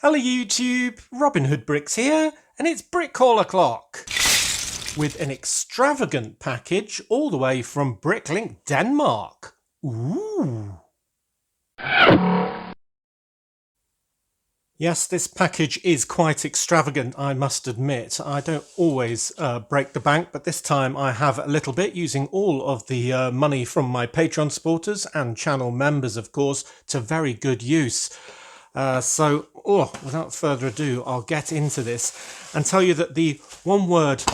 Hello YouTube, Robin Hood Bricks here, and it's Brick Call O'Clock with an extravagant package all the way from Bricklink, Denmark. Ooh. Yes, this package is quite extravagant, I must admit. I don't always break the bank, but this time I have a little bit, using all of the money from my Patreon supporters and channel members, of course, to very good use. Without further ado, I'll get into this and tell you that the one-word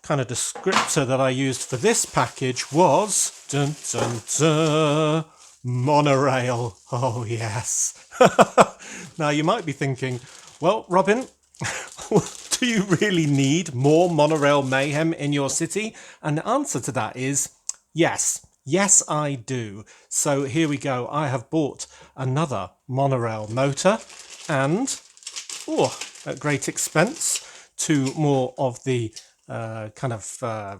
kind of descriptor that I used for this package was dun, dun, dun, monorail. Oh yes. Now you might be thinking, well, Robin, do you really need more monorail mayhem in your city? And the answer to that is yes. Yes, I do. So here we go. I have bought another monorail motor and, at great expense, two more of the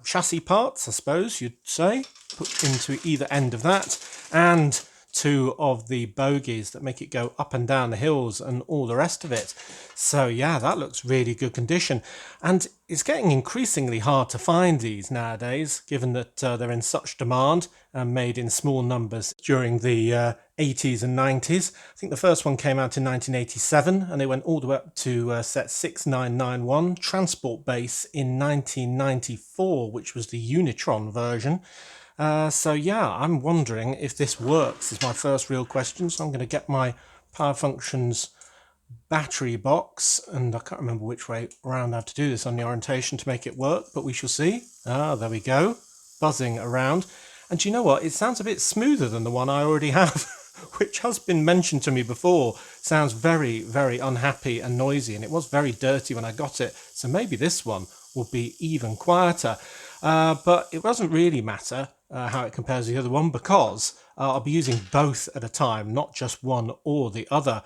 chassis parts, I suppose you'd say, put into either end of that, and two of the bogies that make it go up and down the hills and all the rest of it. So yeah, that looks really good condition, and it's getting increasingly hard to find these nowadays, given that they're in such demand and made in small numbers during the 80s and 90s. I think the first one came out in 1987, and they went all the way up to set 6991 Transport Base in 1994, which was the Unitron version. I'm wondering if this works, is my first real question. So I'm going to get my Power Functions battery box, and I can't remember which way around I have to do this on the orientation to make it work, but we shall see. There we go, buzzing around. And do you know what? It sounds a bit smoother than the one I already have, which has been mentioned to me before. Sounds very, very unhappy and noisy, and it was very dirty when I got it. So maybe this one will be even quieter. But it doesn't really matter how it compares to the other one, because I'll be using both at a time, not just one or the other.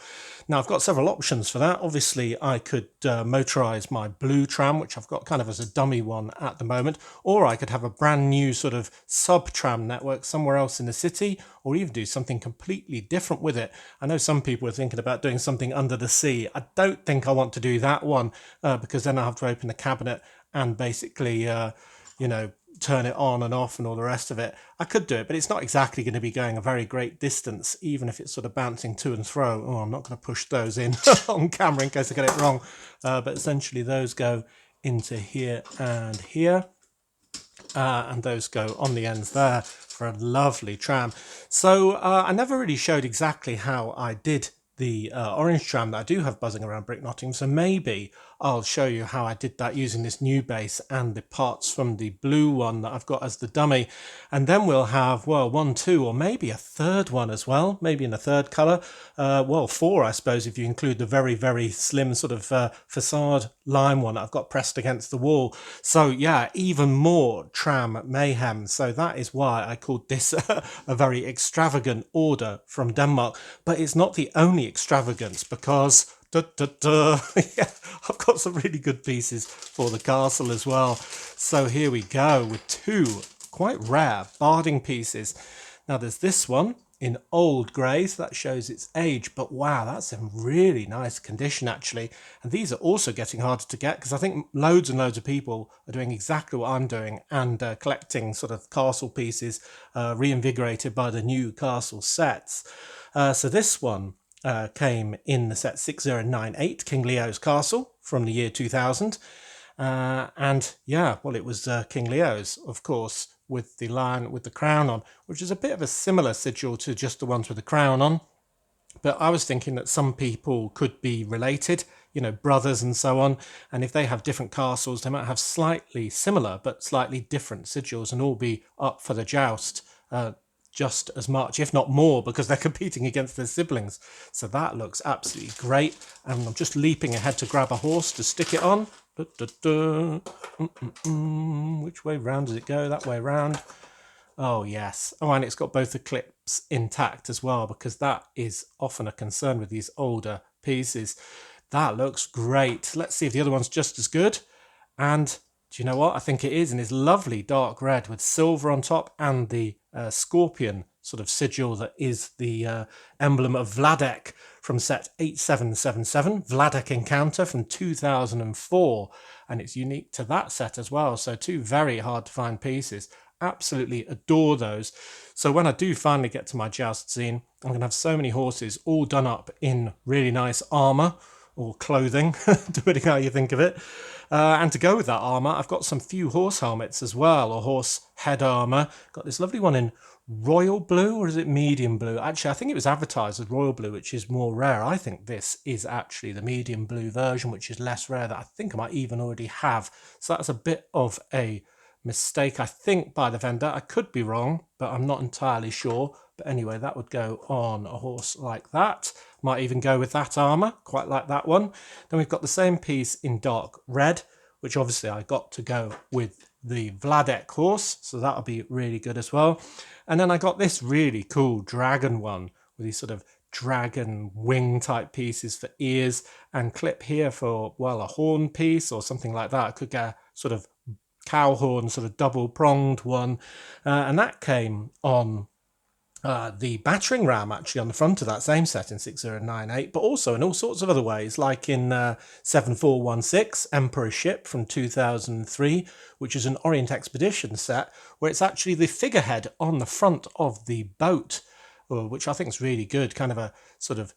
Now, I've got several options for that. Obviously, I could motorise my blue tram, which I've got kind of as a dummy one at the moment, or I could have a brand new sort of sub-tram network somewhere else in the city, or even do something completely different with it. I know some people are thinking about doing something under the sea. I don't think I want to do that one, because then I have to open the cabinet and basically turn it on and off and all the rest of it. I could do it, but it's not exactly going to be going a very great distance, even if it's sort of bouncing to and fro. Oh, I'm not going to push those in on camera in case I get it wrong. But essentially those go into here and here. And those go on the ends there for a lovely tram. So I never really showed exactly how I did the orange tram that I do have buzzing around Brick Nottingham, so maybe I'll show you how I did that using this new base and the parts from the blue one that I've got as the dummy. And then we'll have, well, one, two, or maybe a third one as well, maybe in a third colour. Four, I suppose, if you include the very, very slim sort of facade lime one I've got pressed against the wall. So yeah, even more tram mayhem. So that is why I called this a very extravagant order from Denmark. But it's not the only extravagance, because yeah, I've got some really good pieces for the castle as well. So here we go with two quite rare barding pieces. Now there's this one in old grey, so that shows its age, but wow, that's in really nice condition actually. And these are also getting harder to get, because I think loads and loads of people are doing exactly what I'm doing and collecting sort of castle pieces reinvigorated by the new castle sets. So this one came in the set 6098 King Leo's Castle from the year 2000. And yeah, well, it was King Leo's, of course, with the lion with the crown on, which is a bit of a similar sigil to just the ones with the crown on. But I was thinking that some people could be related, brothers and so on. And if they have different castles, they might have slightly similar but slightly different sigils and all be up for the joust just as much, if not more, because they're competing against their siblings. So that looks absolutely great. And I'm just leaping ahead to grab a horse to stick it on. Which way round does it go? That way round. Oh yes. Oh, and it's got both the clips intact as well, because that is often a concern with these older pieces. That looks great. Let's see if the other one's just as good. And do you know what? I think it is, and it's lovely dark red with silver on top and the scorpion sort of sigil that is the emblem of Vladek from set 8777, Vladek Encounter from 2004, and it's unique to that set as well. So two very hard to find pieces. Absolutely adore those. So when I do finally get to my joust scene, I'm going to have so many horses all done up in really nice armour or clothing, depending how you think of it. And to go with that armour, I've got some few horse helmets as well, or horse head armour. Got this lovely one in royal blue, or is it medium blue? Actually, I think it was advertised as royal blue, which is more rare. I think this is actually the medium blue version, which is less rare, that I think I might even already have. So that's a bit of a mistake, I think, by the vendor. I could be wrong, but I'm not entirely sure. But anyway, that would go on a horse like that. Might even go with that armour, quite like that one. Then we've got the same piece in dark red, which obviously I got to go with the Vladek horse, so that'll be really good as well. And then I got this really cool dragon one with these sort of dragon wing type pieces for ears, and clip here for, well, a horn piece or something like that. I could get a sort of cow horn, sort of double pronged one, and that came on the battering ram actually on the front of that same set in 6098, but also in all sorts of other ways, like in 7416 Emperor's Ship from 2003, which is an Orient Expedition set where it's actually the figurehead on the front of the boat, which I think is really good, kind of a sort of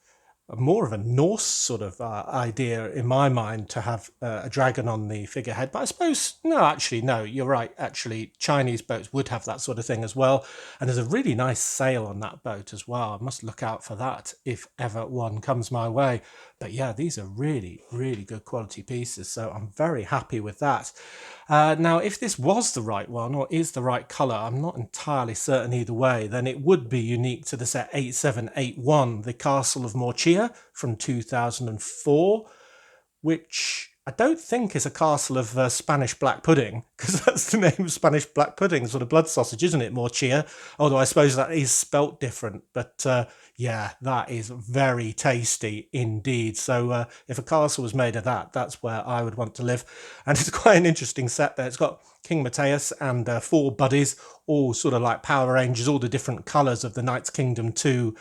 more of a Norse sort of idea in my mind to have a dragon on the figurehead. But I suppose, no, you're right. Actually, Chinese boats would have that sort of thing as well. And there's a really nice sail on that boat as well. I must look out for that if ever one comes my way. But yeah, these are really, really good quality pieces. So I'm very happy with that. Now, if this was the right one or is the right colour, I'm not entirely certain either way, then it would be unique to the set 8781, the Castle of Morcia from 2004, which I don't think is a castle of Spanish black pudding, because that's the name of Spanish black pudding, sort of blood sausage, isn't it, Morcia? Although I suppose that is spelt different, but yeah, that is very tasty indeed. So if a castle was made of that, that's where I would want to live. And it's quite an interesting set there. It's got King Mateus and 4 buddies, all sort of like Power Rangers, all the different colours of the Knights Kingdom 2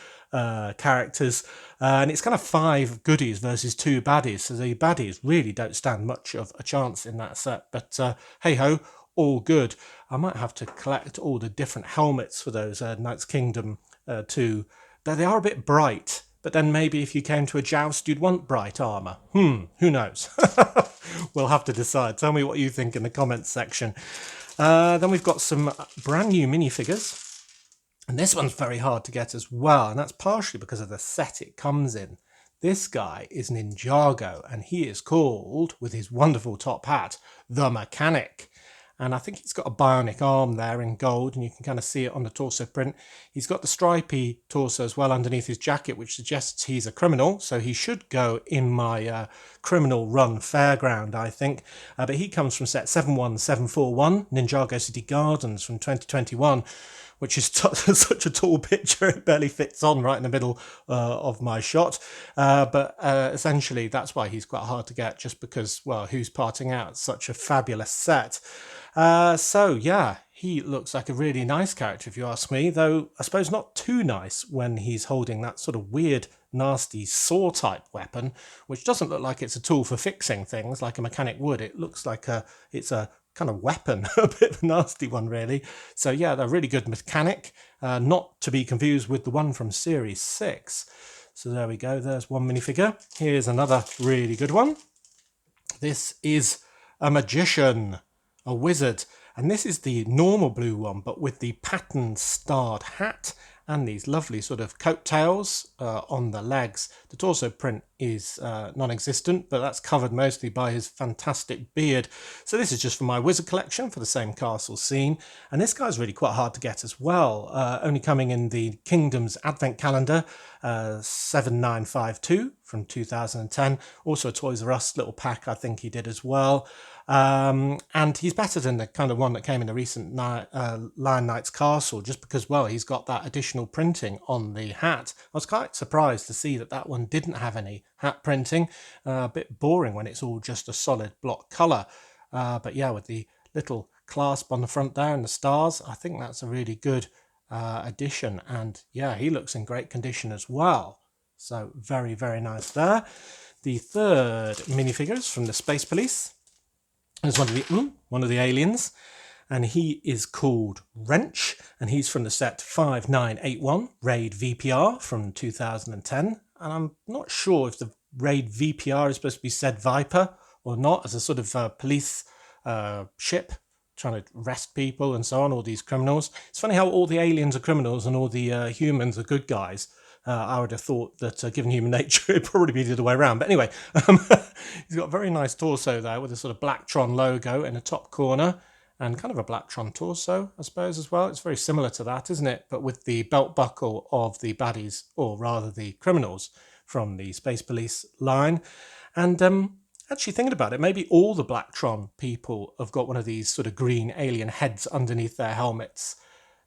characters. And it's kind of 5 goodies versus 2 baddies. So the baddies really don't stand much of a chance in that set. But hey ho, all good. I might have to collect all the different helmets for those Knights Kingdom 2. They are a bit bright. But then maybe if you came to a joust, you'd want bright armour. Who knows? We'll have to decide. Tell me what you think in the comments section. Then we've got some brand new minifigures. And this one's very hard to get as well. And that's partially because of the set it comes in. This guy is Ninjago, and he is called, with his wonderful top hat, the Mechanic. And I think he's got a bionic arm there in gold, and you can kind of see it on the torso print. He's got the stripy torso as well underneath his jacket, which suggests he's a criminal. So he should go in my criminal run fairground, I think. But he comes from set 71741, Ninjago City Gardens from 2021, which is such a tall picture, it barely fits on right in the middle of my shot. But essentially, that's why he's quite hard to get, just because, well, who's parting out such a fabulous set? So, yeah, he looks like a really nice character, if you ask me, though I suppose not too nice when he's holding that sort of weird, nasty saw-type weapon, which doesn't look like it's a tool for fixing things like a mechanic would. It looks like it's a kind of weapon, a bit of a nasty one, really. So, yeah, they're really good mechanic, not to be confused with the one from Series 6. So there we go, there's one minifigure. Here's another really good one. This is a magician, a wizard, and this is the normal blue one, but with the patterned starred hat and these lovely sort of coattails on the legs. The torso print is non-existent, but that's covered mostly by his fantastic beard. So this is just for my wizard collection for the same castle scene. And this guy's really quite hard to get as well, only coming in the Kingdoms Advent Calendar 7952 from 2010. Also a Toys R Us little pack I think he did as well. And he's better than the kind of one that came in the recent Lion Knight's Castle, just because, well, he's got that additional printing on the hat. I was quite surprised to see that one didn't have any hat printing. A bit boring when it's all just a solid block colour. But yeah, with the little clasp on the front there and the stars, I think that's a really good edition. And yeah, he looks in great condition as well. So very, very nice there. The third minifigure is from the Space Police. It's one of the aliens. And he is called Wrench, and he's from the set 5981 Raid VPR from 2010. And I'm not sure if the Raid VPR is supposed to be said Viper or not, as a sort of police ship trying to arrest people and so on, all these criminals. It's funny how all the aliens are criminals and all the humans are good guys. I would have thought that given human nature, it'd probably be the other way around. But anyway, he's got a very nice torso there with a sort of Blacktron logo in the top corner. And kind of a Blacktron torso, I suppose, as well. It's very similar to that, isn't it? But with the belt buckle of the baddies, or rather the criminals from the Space Police line. And actually thinking about it, maybe all the Blacktron people have got one of these sort of green alien heads underneath their helmets.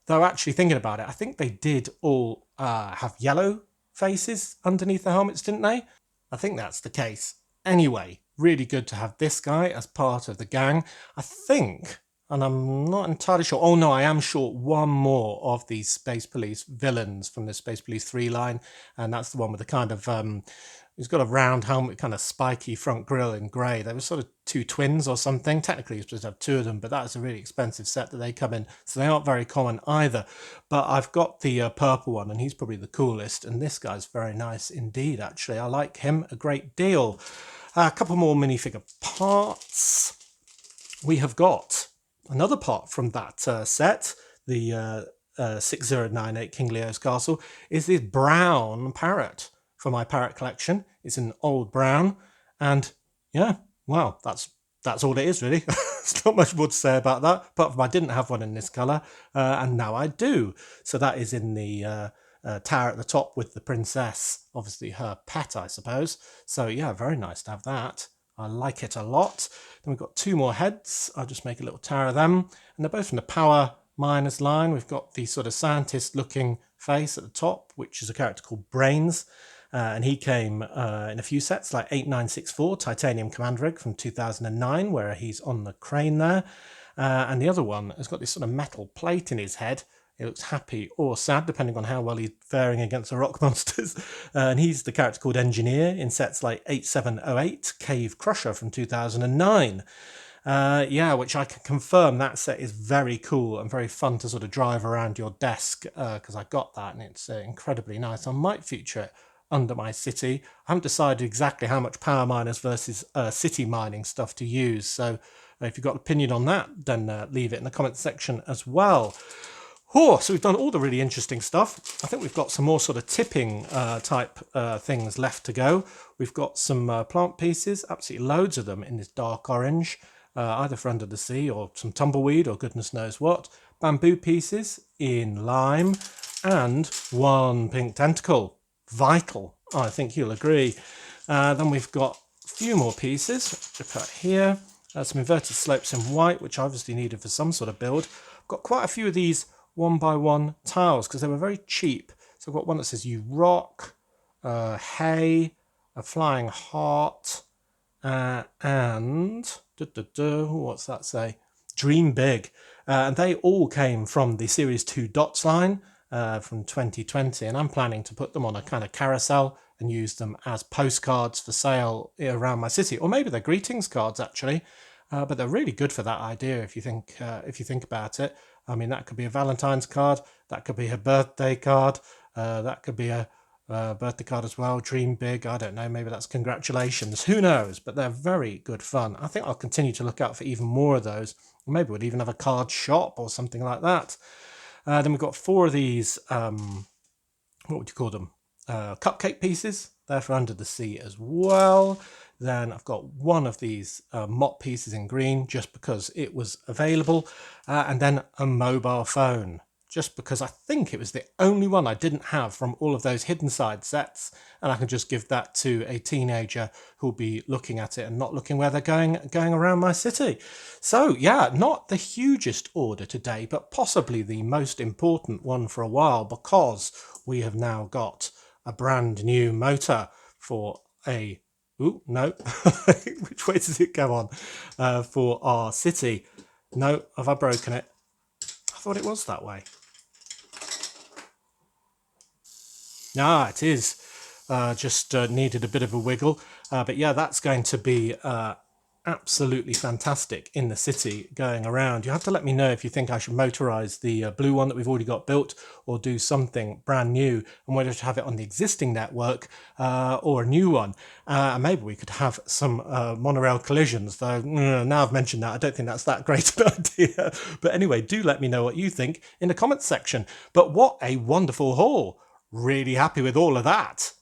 Though actually thinking about it, I think they did all have yellow faces underneath their helmets, didn't they? I think that's the case. Anyway, really good to have this guy as part of the gang. I think... and I'm not entirely sure. Oh no, I am sure one more of these Space Police villains from the Space Police 3 line. And that's the one with the kind of, he's got a round helmet, kind of spiky front grille in grey. They were sort of two twins or something. Technically you're supposed to have two of them, but that's a really expensive set that they come in. So they aren't very common either. But I've got the purple one, and he's probably the coolest. And this guy's very nice indeed, actually. I like him a great deal. A couple more minifigure parts. We have got... another part from that set, the 6098 King Leo's Castle, is this brown parrot for my parrot collection. It's an old brown, and yeah, well, that's all it is really. There's not much more to say about that, apart from I didn't have one in this colour, and now I do. So that is in the tower at the top with the princess, obviously her pet, I suppose. So yeah, very nice to have that. I like it a lot. Then we've got two more heads. I'll just make a little tower of them. And they're both from the Power Miners line. We've got the sort of scientist-looking face at the top, which is a character called Brains. And he came in a few sets, like 8964, Titanium Command Rig from 2009, where he's on the crane there. And the other one has got this sort of metal plate in his head. He looks happy or sad, depending on how well he's faring against the rock monsters. And he's the character called Engineer in sets like 8708, Cave Crusher from 2009. Yeah, which I can confirm that set is very cool and very fun to sort of drive around your desk, because I got that and it's incredibly nice. I might feature it under my city. I haven't decided exactly how much power miners versus city mining stuff to use. So if you've got an opinion on that, then leave it in the comments section as well. Oh, so we've done all the really interesting stuff. I think we've got some more sort of tipping type things left to go. We've got some plant pieces, absolutely loads of them in this dark orange, either for under the sea or some tumbleweed or goodness knows what. Bamboo pieces in lime and one pink tentacle. Vital, I think you'll agree. Then we've got a few more pieces, which I put here. Some inverted slopes in white, which I obviously needed for some sort of build. I've got quite a few of these 1x1 tiles because they were very cheap. So I've got one that says "You Rock," "Hey," a flying heart, and what's that say? "Dream Big." And they all came from the Series 2 Dots line from 2020, and I'm planning to put them on a kind of carousel and use them as postcards for sale around my city, or maybe they're greetings cards actually. But they're really good for that idea if you think about it. I mean, that could be a Valentine's card, that could be a birthday card, that could be a birthday card as well. Dream big, I don't know, maybe that's congratulations, who knows? But they're very good fun. I think I'll continue to look out for even more of those. Maybe we'll even have a card shop or something like that. Then we've got four of these, what would you call them? Cupcake pieces. They're for under the sea as well. Then I've got one of these mop pieces in green just because it was available. And then a mobile phone, just because I think it was the only one I didn't have from all of those hidden side sets. And I can just give that to a teenager who'll be looking at it and not looking where they're going around my city. So yeah, not the hugest order today, but possibly the most important one for a while, because we have now got a brand new motor for a... Ooh, no. Which way does it go on? For our city. No, have I broken it? I thought it was that way. Ah, it is. Just needed a bit of a wiggle. But yeah, that's going to be absolutely fantastic in the city going around. You have to let me know if you think I should motorize the blue one that we've already got built or do something brand new, and whether to have it on the existing network or a new one. And maybe we could have some monorail collisions, though now I've mentioned that, I don't think that's that great an idea. But anyway, do let me know what you think in the comments section. But what a wonderful haul. Really happy with all of that.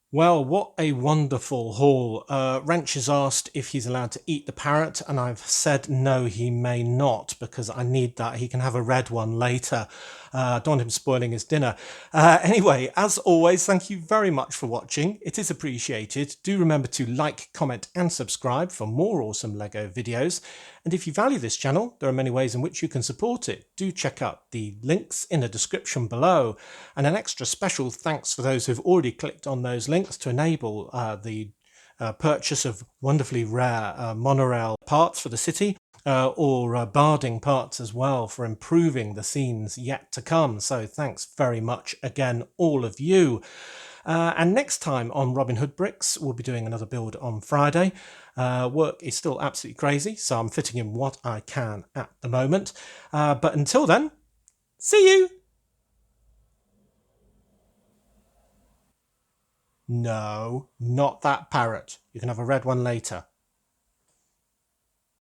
Well, what a wonderful haul. Wrench has asked if he's allowed to eat the parrot, and I've said no, he may not, because I need that. He can have a red one later. Don't want him spoiling his dinner. Anyway, as always, thank you very much for watching. It is appreciated. Do remember to like, comment, and subscribe for more awesome LEGO videos. And if you value this channel, there are many ways in which you can support it. Do check out the links in the description below. And an extra special thanks for those who've already clicked on those links to enable the purchase of wonderfully rare monorail parts for the city. Or barding parts as well for improving the scenes yet to come. So thanks very much again, all of you. And next time on Robin Hood Bricks, we'll be doing another build on Friday. Work is still absolutely crazy, so I'm fitting in what I can at the moment. But until then, see you! No, not that parrot. You can have a red one later.